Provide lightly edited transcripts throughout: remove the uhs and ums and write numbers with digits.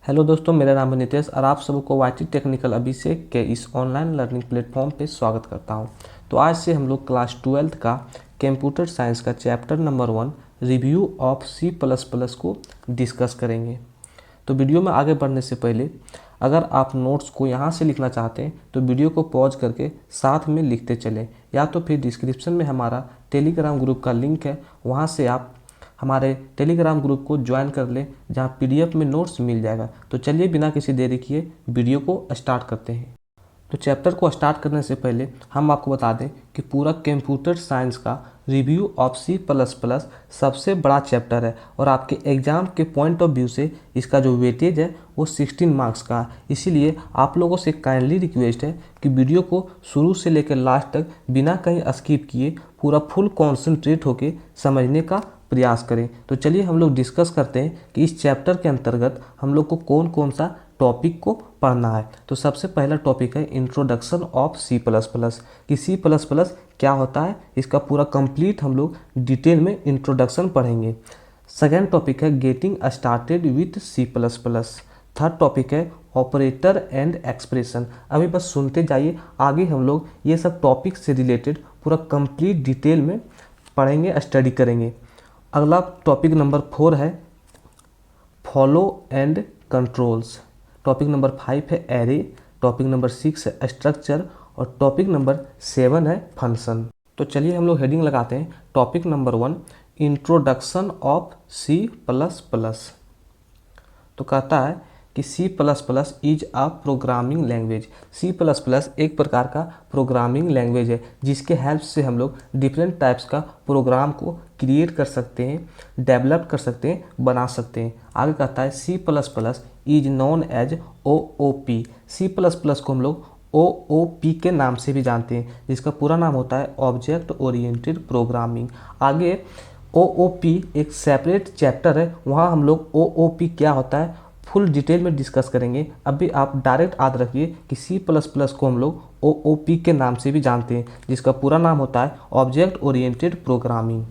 Hello दोस्तों, मेरा नाम है नितेश और आप सबको वाईटी टेक्निकल अभिषेक के इस ऑनलाइन लर्निंग प्लेटफॉर्म पे स्वागत करता हूं। तो आज से हम लोग क्लास 12th का कंप्यूटर साइंस का chapter number 1 review of C plus plus को डिस्कस करेंगे। तो वीडियो में आगे बढ़ने से पहले अगर आप नोट्स को यहाँ से लिखना चाहते हैं तो वीडियो को पॉज करके साथ में लिखते चलें, या तो फिर डिस्क्रिप्शन में हमारा टेलीग्राम ग्रुप का लिंक है, वहाँ से आप हमारे टेलीग्राम ग्रुप को ज्वाइन कर लें, जहाँ पीडीएफ में नोट्स मिल जाएगा। तो चलिए बिना किसी देरी किए वीडियो को स्टार्ट करते हैं। तो चैप्टर को स्टार्ट करने से पहले हम आपको बता दें कि पूरा कंप्यूटर साइंस का review of C plus plus सबसे बड़ा चैप्टर है और आपके एग्ज़ाम के पॉइंट ऑफ व्यू से इसका जो वेटेज है वो 16 मार्क्स का है। इसीलिए आप लोगों से काइंडली रिक्वेस्ट है कि वीडियो को शुरू से लेकर लास्ट तक बिना कहीं स्किप किए पूरा फुल कॉन्सेंट्रेट होकर समझने का प्रयास करें। तो चलिए हम लोग डिस्कस करते हैं कि इस चैप्टर के अंतर्गत हम लोग को कौन कौन सा टॉपिक को पढ़ना है। तो सबसे पहला टॉपिक है introduction of C plus plus, कि सी प्लस प्लस क्या होता है, इसका पूरा कंप्लीट हम लोग डिटेल में इंट्रोडक्शन पढ़ेंगे। सेकेंड टॉपिक है getting started with C plus plus. Third topic है ऑपरेटर एंड एक्सप्रेशन। अभी बस सुनते जाइए, आगे हम लोग ये सब टॉपिक से रिलेटेड पूरा कंप्लीट डिटेल में पढ़ेंगे, स्टडी करेंगे। अगला टॉपिक नंबर 4 है follow and controls. Topic number 5 है एरे। टॉपिक नंबर 6 है स्ट्रक्चर और टॉपिक नंबर 7 है फंक्शन। तो चलिए हम लोग हेडिंग लगाते हैं। Topic number 1 introduction of C plus plus. तो कहता है कि C plus plus is a programming language. C plus plus एक प्रकार का प्रोग्रामिंग लैंग्वेज है जिसके हेल्प से हम लोग डिफरेंट टाइप्स का प्रोग्राम को क्रिएट कर सकते हैं, डेवलप कर सकते हैं, बना सकते हैं। आगे कहता है C plus plus is known as OOP। C plus plus को हम लोग OOP के नाम से भी जानते हैं, जिसका पूरा नाम होता है ऑब्जेक्ट ओरिएंटेड प्रोग्रामिंग। आगे OOP एक सेपरेट चैप्टर है, वहाँ हम लोग OOP क्या होता है फुल डिटेल में डिस्कस करेंगे। अभी आप डायरेक्ट याद रखिए कि सी प्लस प्लस को हम लोग OOP के नाम से भी जानते हैं, जिसका पूरा नाम होता है ऑब्जेक्ट ओरिएंटेड प्रोग्रामिंग।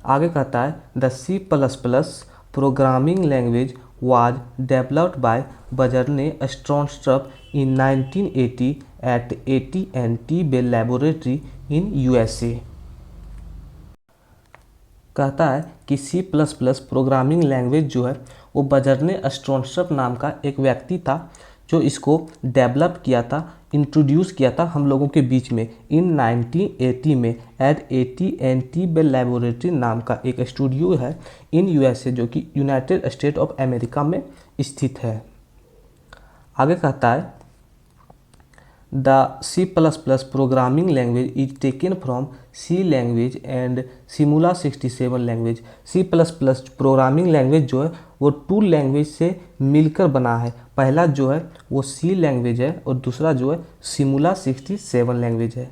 आगे कहता है the C plus plus programming language was developed by Bjarne Stroustrup in 1980 at AT&T Bell laboratory in USA। कहता है कि C plus plus programming language जो है वो बर्जरने स्ट्रॉन्स्ट्रप नाम का एक व्यक्ति था जो इसको डेवलप किया था, इंट्रोड्यूस किया था हम लोगों के बीच में इन 1980 में एट AT&T बेल लैबोरेटरी नाम का एक स्टूडियो है इन USA, जो कि यूनाइटेड स्टेट ऑफ अमेरिका में स्थित है। आगे कहता है the C plus plus programming language is taken from C language and Simula 67 language. C plus plus programming language जो है वो 2 लैंग्वेज से मिलकर बना है। पहला जो है वो सी लैंग्वेज है और दूसरा जो है सिमुला 67 लैंग्वेज है।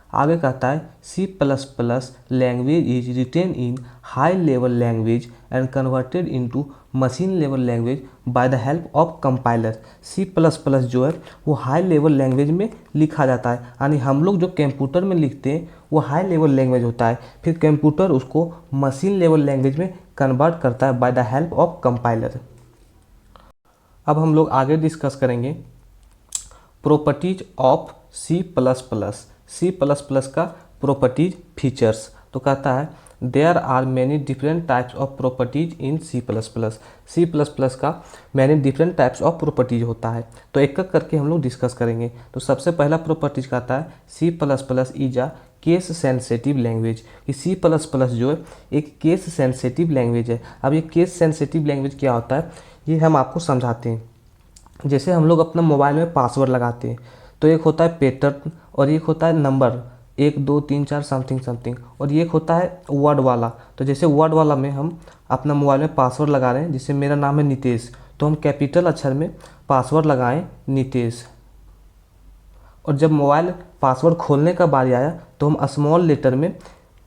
आगे कहता है C plus plus language is written in high level language and converted into machine level language by the help of compiler. C plus plus जो है वो हाई लेवल लैंग्वेज में लिखा जाता है, यानी हम लोग जो कंप्यूटर में लिखते हैं वो हाई लेवल लैंग्वेज होता है, फिर कंप्यूटर उसको मशीन लेवल लैंग्वेज में कन्वर्ट करता है by the help of compiler. अब हम लोग आगे डिस्कस करेंगे properties of C plus plus. C plus plus का प्रॉपर्टीज फीचर्स। तो कहता है there are many different types of properties in C plus plus. C plus plus का many different types of properties होता है, तो एक एक करके हम लोग डिस्कस करेंगे। तो सबसे पहला प्रॉपर्टीज कहता है C plus plus is a case sensitive language. कि सी प्लस प्लस जो है एक केस सेंसिटिव लैंग्वेज है। अब ये केस सेंसिटिव लैंग्वेज क्या होता है ये हम आपको समझाते हैं। जैसे हम लोग अपना मोबाइल में पासवर्ड लगाते हैं तो एक होता है पैटर्न और एक होता है नंबर 1 2 3 4 समथिंग समथिंग, और ये होता है वर्ड वाला। तो जैसे वर्ड वाला में हम अपना मोबाइल में पासवर्ड लगा रहे हैं, जैसे मेरा नाम है नितेश, तो हम कैपिटल अक्षर में पासवर्ड लगाएं नितेश, और जब मोबाइल पासवर्ड खोलने का बारी आया तो हम स्मॉल लेटर में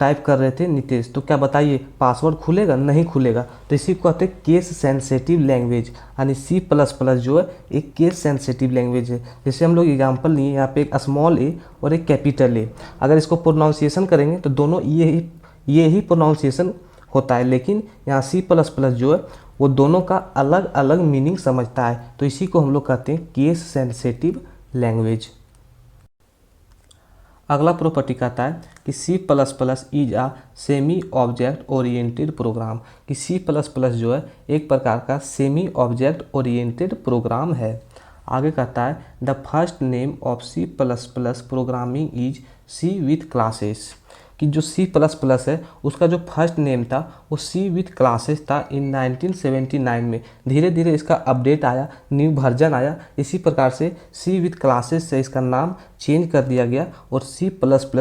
टाइप कर रहे थे नितेश। तो क्या बताइए पासवर्ड खुलेगा? नहीं खुलेगा। तो इसी को कहते हैं केस सेंसिटिव लैंग्वेज, यानी सी प्लस प्लस जो है एक केस सेंसिटिव लैंग्वेज है। जैसे हम लोग एग्जांपल लिए यहाँ पे एक स्मॉल ए और एक कैपिटल ए, अगर इसको प्रोनाउंसिएशन करेंगे तो दोनों ये ही प्रोनाउंसिएशन होता है, लेकिन यहाँ सी प्लस प्लस जो है वो दोनों का अलग अलग मीनिंग समझता है, तो इसी को हम लोग कहते हैं केस सेंसिटिव लैंग्वेज। अगला प्रॉपर्टी कहता है कि C++ is a semi object oriented program, कि C++ जो है एक प्रकार का सेमी ऑब्जेक्ट ओरिएंटेड प्रोग्राम है। आगे कहता है the first name of C++ programming is C with classes, कि जो C++ है उसका जो फर्स्ट नेम था वो सी विथ क्लासेस था इन 1979 में। धीरे धीरे इसका अपडेट आया, न्यू वर्जन आया, इसी प्रकार से सी विथ क्लासेस से इसका नाम चेंज कर दिया गया और C++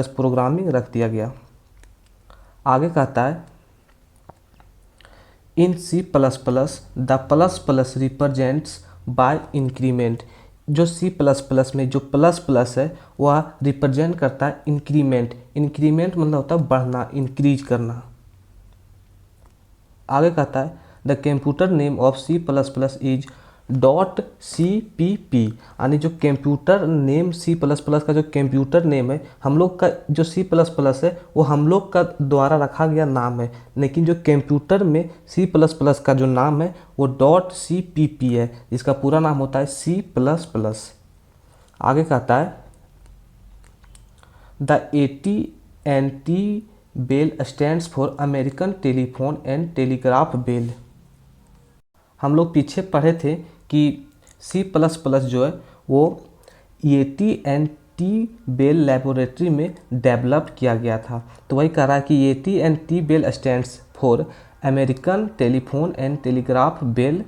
प्रोग्रामिंग रख दिया गया। आगे कहता है in C++ the plus plus represents by increment, जो C++ में जो प्लस प्लस है वह रिप्रेजेंट करता है इंक्रीमेंट। इंक्रीमेंट मतलब होता है बढ़ना, इंक्रीज करना। आगे कहता है the computer name of C++ is .cpp, यानी जो कंप्यूटर नेम C++ का जो कंप्यूटर नेम है, हम लोग का जो C++ है वो हम लोग का द्वारा रखा गया नाम है, लेकिन जो कंप्यूटर में C++ का जो नाम है वो .cpp है, जिसका पूरा नाम होता है C++। आगे कहता है the AT&T Bell stands for American telephone and telegraph Bell. हम लोग पीछे पढ़े थे कि C++ जो है वो AT&T बेल लेबोरेटरी में डेवलप किया गया था, तो वही कह रहा है कि AT&T Bell stands for American telephone and telegraph Bell.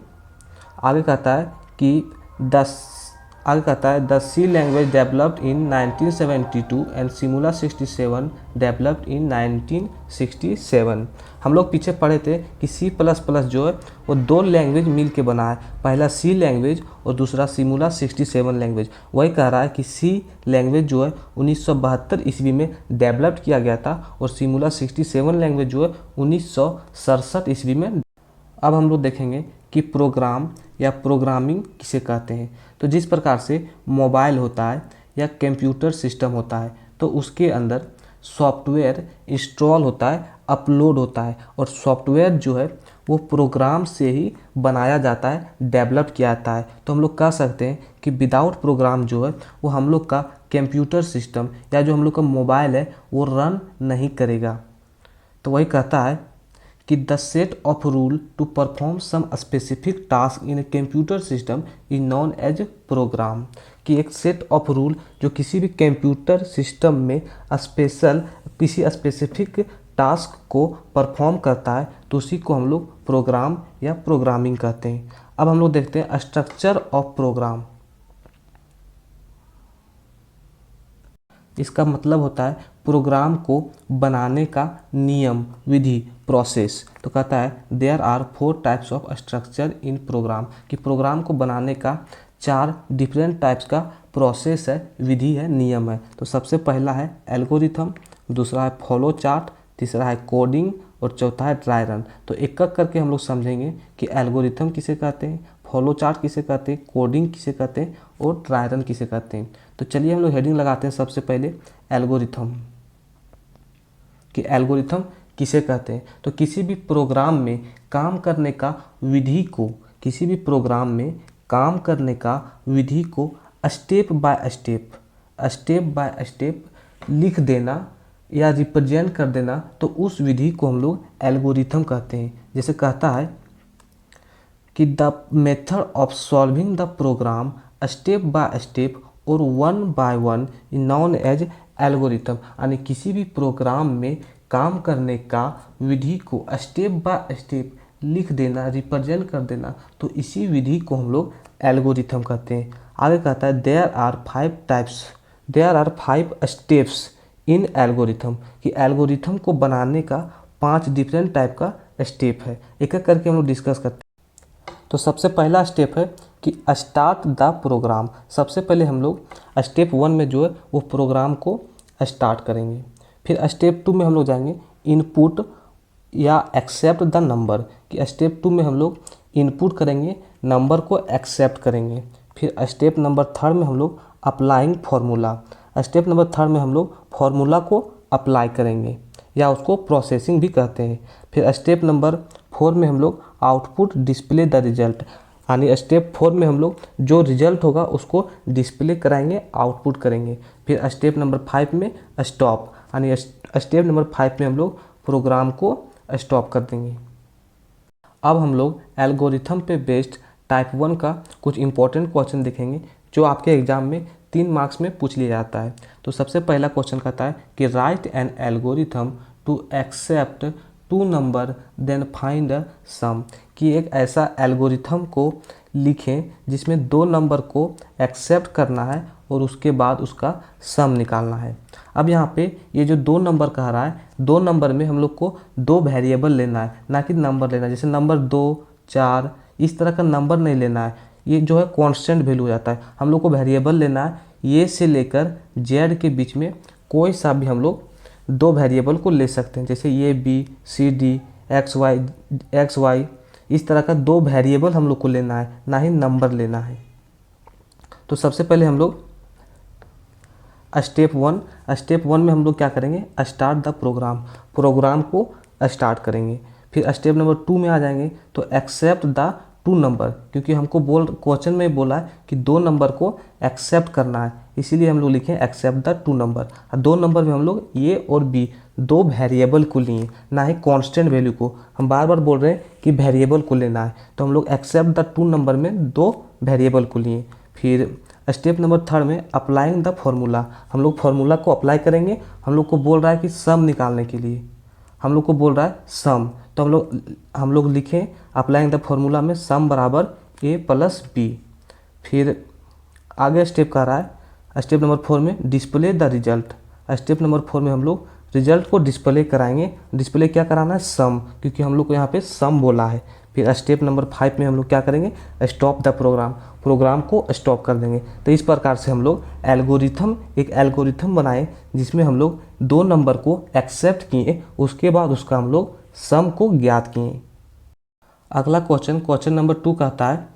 आगे कहता है कि the C language developed in 1972 and Simula 67 developed in 1967। हम लोग पीछे पढ़े थे कि C++ जो है वो दो लैंग्वेज मिल के बना है, पहला सी लैंग्वेज और दूसरा सिमुला 67 लैंग्वेज। वही कह रहा है कि सी लैंग्वेज जो है 1972 ईस्वी में डेवलप्ड किया गया था और सिमुला 67 लैंग्वेज जो है 1967 ईस्वी में। अब हम लोग देखेंगे कि प्रोग्राम या प्रोग्रामिंग किसे कहते हैं। तो जिस प्रकार से मोबाइल होता है या कंप्यूटर सिस्टम होता है, तो उसके अंदर सॉफ्टवेयर इंस्टॉल होता है, अपलोड होता है, और सॉफ्टवेयर जो है वो प्रोग्राम से ही बनाया जाता है, डेवलप किया जाता है। तो हम लोग कह सकते हैं कि विदाउट प्रोग्राम जो है वो हम लोग का कंप्यूटर सिस्टम या जो हम लोग का मोबाइल है वो रन नहीं करेगा। तो वही कहता है कि the set of rule to perform some specific task in a computer system is known as program, कि एक सेट ऑफ रूल जो किसी भी कंप्यूटर सिस्टम में किसी स्पेसिफिक टास्क को परफॉर्म करता है, तो उसी को हम लोग प्रोग्राम या प्रोग्रामिंग कहते हैं। अब हम लोग देखते हैं स्ट्रक्चर ऑफ प्रोग्राम। इसका मतलब होता है प्रोग्राम को बनाने का नियम, विधि, प्रोसेस। तो कहता है there are 4 types of structure in program, कि प्रोग्राम को बनाने का 4 डिफरेंट टाइप्स का प्रोसेस है, विधि है, नियम है। तो सबसे पहला है एल्गोरिथम, दूसरा है फॉलो चार्ट, तीसरा है कोडिंग और चौथा है ट्राई रन। तो एक एक करके हम लोग समझेंगे कि एल्गोरिथम किसे कहते हैं, फॉलो चार्ट किसे कहते हैं, कोडिंग किसे कहते हैं और ट्राई रन किसे कहते हैं। तो चलिए हम लोग हेडिंग लगाते हैं सबसे पहले एल्गोरिथम, कि एल्गोरिथम किसे कहते हैं। तो किसी भी प्रोग्राम में काम करने का विधि को, किसी भी प्रोग्राम में काम करने का विधि को स्टेप बाय स्टेप लिख देना या रिप्रेजेंट कर देना, तो उस विधि को हम लोग एल्गोरिथम कहते हैं। जैसे कहता है कि the method of solving the program step by step और one by one is known as algorithm, यानी किसी भी प्रोग्राम में काम करने का विधि को स्टेप बाय स्टेप लिख देना, रिप्रेजेंट कर देना, तो इसी विधि को हम लोग एल्गोरिथम कहते हैं। आगे कहता है there are 5 steps in algorithm, कि एल्गोरिथम को बनाने का 5 डिफरेंट टाइप का स्टेप है। एक एक करके हम लोग डिस्कस करते हैं। तो सबसे पहला स्टेप है कि स्टार्ट द प्रोग्राम। सबसे पहले हम लोग स्टेप 1 में जो है वो प्रोग्राम को स्टार्ट करेंगे। फिर स्टेप 2 में हम लोग जाएंगे इनपुट या एक्सेप्ट द नंबर, कि स्टेप 2 में हम लोग इनपुट करेंगे, नंबर को एक्सेप्ट करेंगे। फिर स्टेप नंबर 3 में हम लोग अप्लाइंग फार्मूला, स्टेप नंबर 3 में हम लोग फार्मूला को अप्लाई करेंगे या उसको प्रोसेसिंग भी कहते हैं। फिर स्टेप नंबर 4 में हम लोग आउटपुट डिस्प्ले द रिजल्ट, यानी स्टेप 4 में हम लोग जो रिजल्ट होगा उसको डिस्प्ले कराएंगे, आउटपुट करेंगे। फिर स्टेप नंबर 5 में स्टॉप, यानी स्टेप नंबर 5 में हम लोग प्रोग्राम को स्टॉप कर देंगे। अब हम लोग एल्गोरिथम पे बेस्ड टाइप 1 का कुछ इंपॉर्टेंट क्वेश्चन देखेंगे जो आपके एग्जाम में 3 मार्क्स में पूछ लिया जाता है। तो सबसे पहला क्वेश्चन कहता है कि write an algorithm to accept 2 number then find a sum, कि एक ऐसा एल्गोरिथम को लिखें जिसमें 2 नंबर को एक्सेप्ट करना है और उसके बाद उसका सम निकालना है। अब यहाँ पे ये जो 2 नंबर कह रहा है, 2 नंबर में हम लोग को 2 वेरिएबल लेना है, ना कि नंबर लेना है। जैसे नंबर 2, 4 इस तरह का नंबर नहीं लेना है, ये जो है कांस्टेंट वैल्यू हो जाता है। हम लोग को वेरिएबल लेना है, ये से लेकर जेड के बीच में कोई सा भी हम लोग 2 वेरिएबल को ले सकते हैं। जैसे ये B C D X Y इस तरह का 2 वेरिएबल हम लोग को लेना है, ना ही नंबर लेना है। तो सबसे पहले हम लोग स्टेप 1 में हम लोग क्या करेंगे, स्टार्ट द प्रोग्राम को स्टार्ट करेंगे। फिर स्टेप नंबर 2 में आ जाएंगे तो एक्सेप्ट द 2 नंबर, क्योंकि हमको क्वेश्चन में बोला है कि 2 नंबर को एक्सेप्ट करना है, इसीलिए हम लोग लिखें एक्सेप्ट द 2 नंबर। 2 नंबर में हम लोग ए और बी 2 वेरिएबल को लिए, ना ही कांस्टेंट वैल्यू को। हम बार बार बोल रहे हैं कि वेरिएबल को लेना है, तो हम लोग एक्सेप्ट द 2 नंबर में 2 वेरिएबल को लिए। फिर स्टेप नंबर 3 में अप्लाइंग द फॉर्मूला, हम लोग फार्मूला को अप्लाई करेंगे। हम लोग को बोल रहा है कि सम निकालने के लिए, हम लोग को बोल रहा है सम, तो हम लोग लिखें अप्लाइंग द फॉर्मूला में सम बराबर a प्लस बी। फिर आगे स्टेप कह रहा है स्टेप नंबर 4 में display the result. Step number 4 में हम लोग रिजल्ट को डिस्प्ले कराएंगे। डिस्प्ले क्या कराना है, सम, क्योंकि हम लोग को यहाँ पे सम बोला है। फिर स्टेप नंबर 5 में हम लोग क्या करेंगे, स्टॉप द प्रोग्राम को स्टॉप कर देंगे। तो इस प्रकार से हम लोग एक एल्गोरिथम बनाए जिसमें हम लोग 2 नंबर को एक्सेप्ट किए, उसके बाद उसका हम लोग सम को ज्ञात किए। अगला क्वेश्चन नंबर 2 कहता है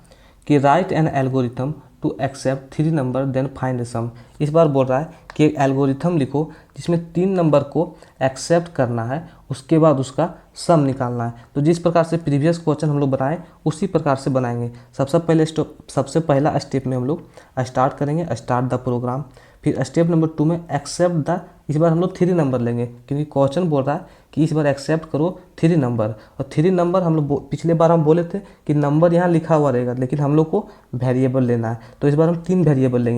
कि write an algorithm to accept 3 number then find sum. इस बार बोल रहा है कि एक एल्गोरिथम लिखो जिसमें 3 नंबर को एक्सेप्ट करना है, उसके बाद उसका सम निकालना है। तो जिस प्रकार से प्रीवियस क्वेश्चन हम लोग बनाए उसी प्रकार से बनाएंगे। सबसे पहला स्टेप में हम लोग स्टार्ट करेंगे, स्टार्ट द प्रोग्राम। फिर स्टेप नंबर 2 में एक्सेप्ट द, इस बार हम लोग 3 नंबर लेंगे, क्योंकि क्वेश्चन बोल रहा है कि इस बार एक्सेप्ट करो 3 नंबर। और 3 नंबर हम लोग पिछले बार हम बोले थे कि नंबर यहाँ लिखा हुआ रहेगा, लेकिन हम लोग को वेरिएबल लेना है। तो इस बार हम 3 वेरिएबल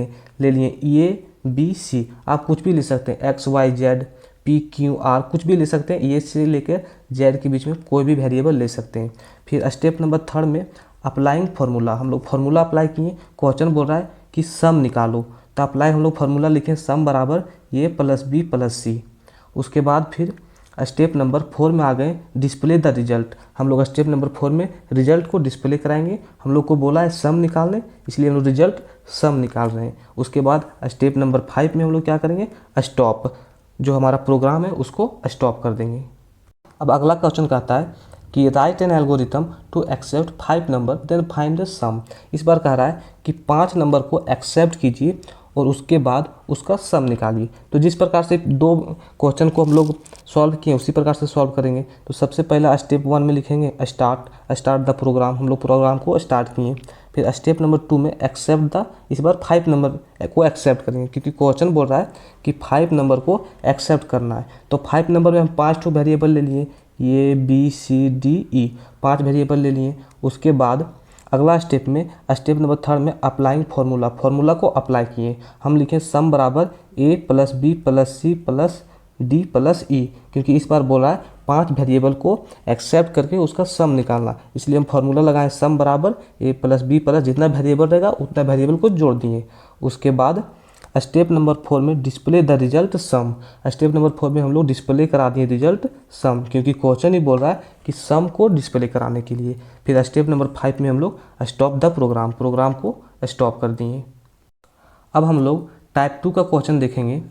ले लिए ए बी सी। आप कुछ भी ले सकते हैं, X Y Z P Q R कुछ भी ले सकते हैं, ए से लेकर जेड के बीच में कोई भी वेरिएबल ले सकते हैं। फिर स्टेप नंबर 3 में अप्लाइंग फार्मूला, हम लोग फार्मूला अप्लाई किए। क्वेश्चन बोल रहा है कि सम निकालो, तो अप्लाई हम लोग फार्मूला लिखें सम बराबर ए प्लस बी प्लस सी। उसके बाद फिर स्टेप नंबर 4 में आ गए डिस्प्ले द रिजल्ट। हम लोग स्टेप नंबर 4 में रिजल्ट को डिस्प्ले कराएंगे। हम लोग को बोला है सम निकालने, इसलिए हम लोग रिजल्ट सम निकाल रहे हैं। उसके बाद स्टेप नंबर 5 में हम लोग क्या करेंगे, स्टॉप, जो हमारा प्रोग्राम है उसको स्टॉप कर देंगे। अब अगला क्वेश्चन कहता है कि write an algorithm to accept 5 number then find the sum. इस बार कह रहा है कि 5 नंबर को एक्सेप्ट कीजिए और उसके बाद उसका सम निकालिए। तो जिस प्रकार से 2 क्वेश्चन को हम लोग सॉल्व किए उसी प्रकार से सॉल्व करेंगे। तो सबसे पहला स्टेप 1 में लिखेंगे स्टार्ट द प्रोग्राम, हम लोग प्रोग्राम को स्टार्ट किए। फिर स्टेप नंबर 2 में एक्सेप्ट द, इस बार 5 नंबर को एक्सेप्ट करेंगे, क्योंकि क्वेश्चन बोल रहा है कि 5 नंबर को एक्सेप्ट करना है। तो 5 नंबर में हम 5 वेरिएबल ले लिए, A B C D E 5 variable ले लिए। उसके बाद अगला स्टेप नंबर 3 में अप्लाइंग फार्मूला को अप्लाई किए। हम लिखें सम बराबर A plus B plus C plus D plus E, क्योंकि इस बार बोला है 5 वेरिएबल को एक्सेप्ट करके उसका सम निकालना, इसलिए हम फार्मूला लगाएं सम बराबर ए प्लस बी प्लस जितना वेरिएबल रहेगा उतना वेरिएबल को जोड़ दिए। उसके बाद स्टेप नंबर 4 में display the result sum. Step number 4 में हम लोग डिस्प्ले करा दिए रिजल्ट सम, क्योंकि क्वेश्चन ही बोल रहा है कि सम को डिस्प्ले कराने के लिए। फिर स्टेप नंबर 5 में हम लोग स्टॉप द प्रोग्राम को स्टॉप कर दिए। अब हम लोग टाइप 2 का क्वेश्चन देखेंगे।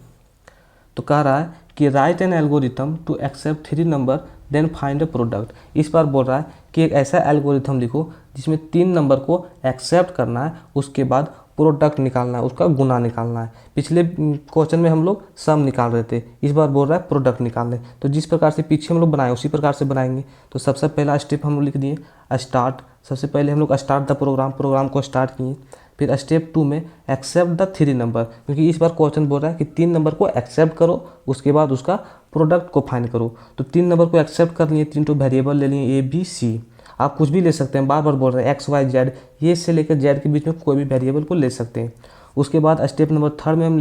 तो कह रहा है कि write an algorithm to accept 3 number then find a product. इस बार बोल रहा है कि एक ऐसा एल्गोरिथम लिखो जिसमें 3 नंबर को एक्सेप्ट करना है, उसके बाद प्रोडक्ट निकालना है, उसका गुना निकालना है। पिछले क्वेश्चन में हम लोग सम निकाल रहे थे, इस बार बोल रहा है प्रोडक्ट निकालने। तो जिस प्रकार से पीछे हम लोग बनाए उसी प्रकार से बनाएंगे। तो सबसे पहला स्टेप हम लोग लिख दिए स्टार्ट। सबसे पहले हम लोग स्टार्ट द प्रोग्राम को स्टार्ट किए। फिर स्टेप 2 में एक्सेप्ट द 3 नंबर, क्योंकि इस बार क्वेश्चन बोल रहा है कि 3 नंबर को एक्सेप्ट करो, उसके बाद उसका प्रोडक्ट को फाइंड करो। तो 3 नंबर को एक्सेप्ट कर लिए, 3 वेरिएबल ले लिए ABC। आप कुछ भी ले सकते हैं, बार बार बोल रहे हैं XYZ, ये से लेकर Z के बीच में कोई भी वेरिएबल को ले सकते हैं। उसके बाद स्टेप नंबर 3 में हम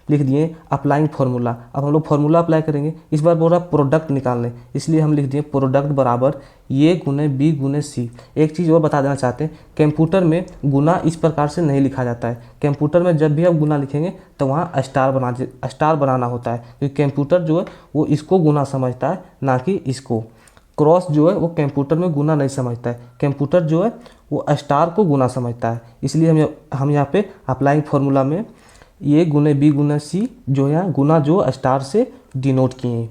लिख दिए अप्लाइंग फार्मूला। अब हम लोग फार्मूला अप्लाई करेंगे। इस बार बोल रहा है प्रोडक्ट निकालने, इसलिए हम लिख दिए प्रोडक्ट बराबर A गुने B गुने C। एक चीज़ और बता देना चाहते हैं, कंप्यूटर में गुना इस प्रकार से नहीं लिखा जाता है। कंप्यूटर में जब भी आप गुना लिखेंगे तो वहाँ स्टार बनाना होता है, क्योंकि कंप्यूटर जो है वो इसको गुना समझता है, ना कि इसको। क्रॉस जो है वो कंप्यूटर में गुना नहीं समझता है, कंप्यूटर जो है वो स्टार को गुना समझता है। इसलिए हम यहाँ पे अप्लाइंग फार्मूला में A गुने B गुना C जो है गुना जो स्टार से डिनोट किए।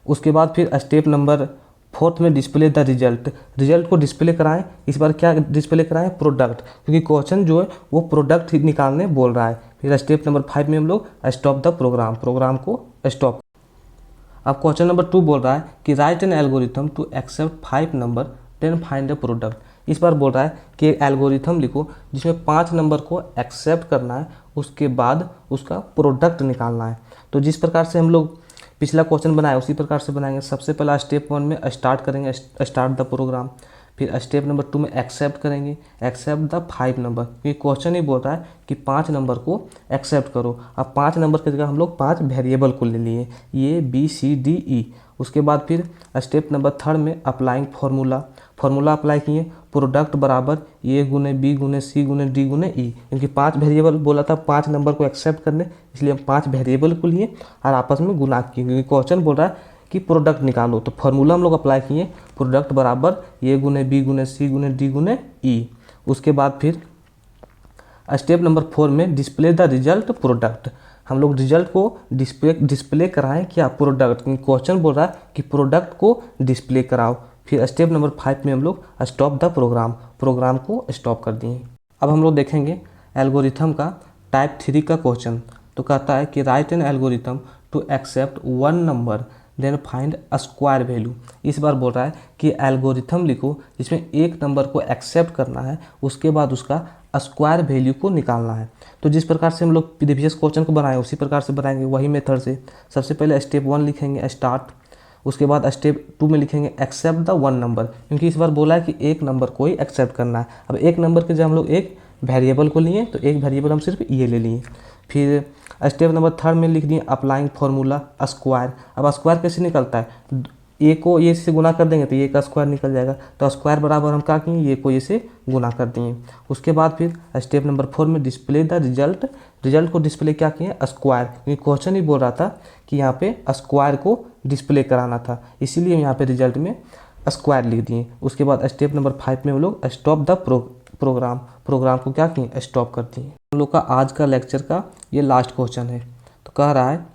उसके बाद फिर स्टेप नंबर 4 में डिस्प्ले द रिजल्ट को डिस्प्ले कराएं। इस बार क्या डिस्प्ले कराएं? प्रोडक्ट, क्योंकि क्वेश्चन जो है वो प्रोडक्ट निकालने बोल रहा है। फिर स्टेप नंबर 5 में हम लोग स्टॉप द प्रोग्राम को स्टॉप। अब क्वेश्चन नंबर 2 बोल रहा है कि write an algorithm to accept 5 number then find the product. इस बार बोल रहा है कि एक एल्गोरिथम लिखो जिसमें 5 नंबर को एक्सेप्ट करना है, उसके बाद उसका प्रोडक्ट निकालना है। तो जिस प्रकार से हम लोग पिछला क्वेश्चन बनाया उसी प्रकार से बनाएंगे। सबसे पहला स्टेप 1 में स्टार्ट करेंगे, स्टार्ट द प्रोग्राम। फिर स्टेप नंबर 2 में एक्सेप्ट करेंगे, एक्सेप्ट द 5 नंबर, क्योंकि क्वेश्चन ही बोल रहा है कि 5 नंबर को एक्सेप्ट करो। अब 5 नंबर की जगह हम लोग 5 वेरिएबल को ले लिए, ABCDE। उसके बाद फिर स्टेप नंबर 3 में अप्लाइंग फार्मूला अप्लाई किए, प्रोडक्ट बराबर A गुने B गुने C गुने D गुने E, क्योंकि 5 वेरिएबल बोला था 5 नंबर को एक्सेप्ट करने, इसलिए हम 5 वेरिएबल को लिए और आपस में गुना किए, क्योंकि क्वेश्चन बोल रहा है कि प्रोडक्ट निकालो। तो फार्मूला हम लोग अप्लाई किए, प्रोडक्ट बराबर A गुने B गुने C गुने D गुने E। उसके बाद फिर स्टेप नंबर 4 में डिस्प्ले द रिजल्ट प्रोडक्ट। हम लोग रिजल्ट को डिस्प्ले कराएं क्या? प्रोडक्ट, क्योंकि क्वेश्चन बोल रहा है कि प्रोडक्ट को डिस्प्ले कराओ। फिर स्टेप नंबर 5 में हम लोग स्टॉप द प्रोग्राम को स्टॉप कर दिए। अब हम लोग देखेंगे एल्गोरिथम का टाइप 3 का क्वेश्चन। तो कहता है कि write an algorithm to accept 1 number then find square value. इस बार बोल रहा है कि एल्गोरिथम लिखो जिसमें 1 नंबर को एक्सेप्ट करना है, उसके बाद उसका स्क्वायर वैल्यू को निकालना है। तो जिस प्रकार से हम लोग प्रीवियस क्वेश्चन को बनाए उसी प्रकार से बनाएंगे, वही मेथड से। सबसे पहले स्टेप 1 लिखेंगे स्टार्ट, उसके बाद स्टेप 2 में लिखेंगे एक्सेप्ट द 1 नंबर, क्योंकि इस बार बोला है कि 1 नंबर को ही एक्सेप्ट करना है। अब 1 नंबर के जब हम लोग एक वेरिएबल को लिए तो एक वेरिएबल हम सिर्फ ये ले लिए। फिर स्टेप नंबर 3 में लिख दिए अप्लाइंग फार्मूला स्क्वायर। अब स्क्वायर कैसे निकलता है? ए को ये से गुना कर देंगे तो ये का स्क्वायर निकल जाएगा। तो स्क्वायर बराबर हम क्या किए? ये को ये से गुना कर दिए। उसके बाद फिर स्टेप नंबर 4 में डिस्प्ले द रिजल्ट को डिस्प्ले क्या किए? स्क्वायर, क्योंकि क्वेश्चन ही बोल रहा था कि यहाँ पे स्क्वायर को डिस्प्ले कराना था, इसीलिए यहाँ पे रिजल्ट में स्क्वायर लिख दिए। उसके बाद स्टेप नंबर 5 में हम लोग स्टॉप द प्रोग्राम को क्या किए? स्टॉप कर दिए। हम लोग का आज का लेक्चर का ये लास्ट क्वेश्चन है। तो कह रहा है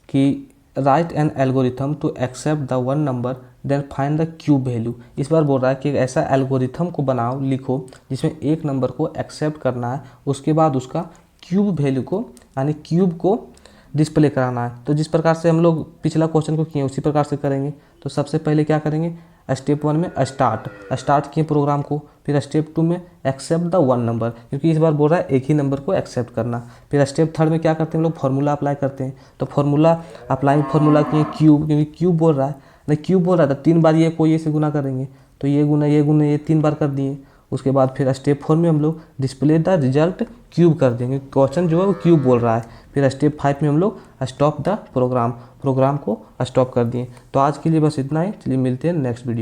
कि write an algorithm to accept the 1 number then find the cube value. इस बार बोल रहा है कि एक ऐसा एल्गोरिथम को बनाओ, लिखो जिसमें 1 नंबर को एक्सेप्ट करना है, उसके बाद उसका क्यूब वैल्यू को यानी क्यूब को डिस्प्ले कराना है। तो जिस प्रकार से हम लोग पिछला क्वेश्चन को किए उसी प्रकार से करेंगे। तो सबसे पहले क्या करेंगे? स्टेप 1 में स्टार्ट किए प्रोग्राम को। फिर स्टेप 2 में एक्सेप्ट द 1 नंबर, क्योंकि इस बार बोल रहा है एक ही नंबर को एक्सेप्ट करना। फिर स्टेप 3 में क्या करते हैं हम लोग? फार्मूला अप्लाई करते हैं। तो अप्लाइंग फार्मूला किए क्यूब, क्योंकि क्यूब बोल रहा है, नहीं क्यूब बोल रहा था 3 बार ये को ये से गुना करेंगे, तो ये गुना ये 3 बार कर दिए। उसके बाद फिर स्टेप 4 में हम लोग डिस्प्ले द रिजल्ट क्यूब कर देंगे, क्वेश्चन जो है वो क्यूब बोल रहा है। फिर स्टेप 5 में हम लोग स्टॉप द प्रोग्राम को स्टॉप कर दिए। तो आज के लिए बस इतना ही, चलिए मिलते हैं नेक्स्ट वीडियो।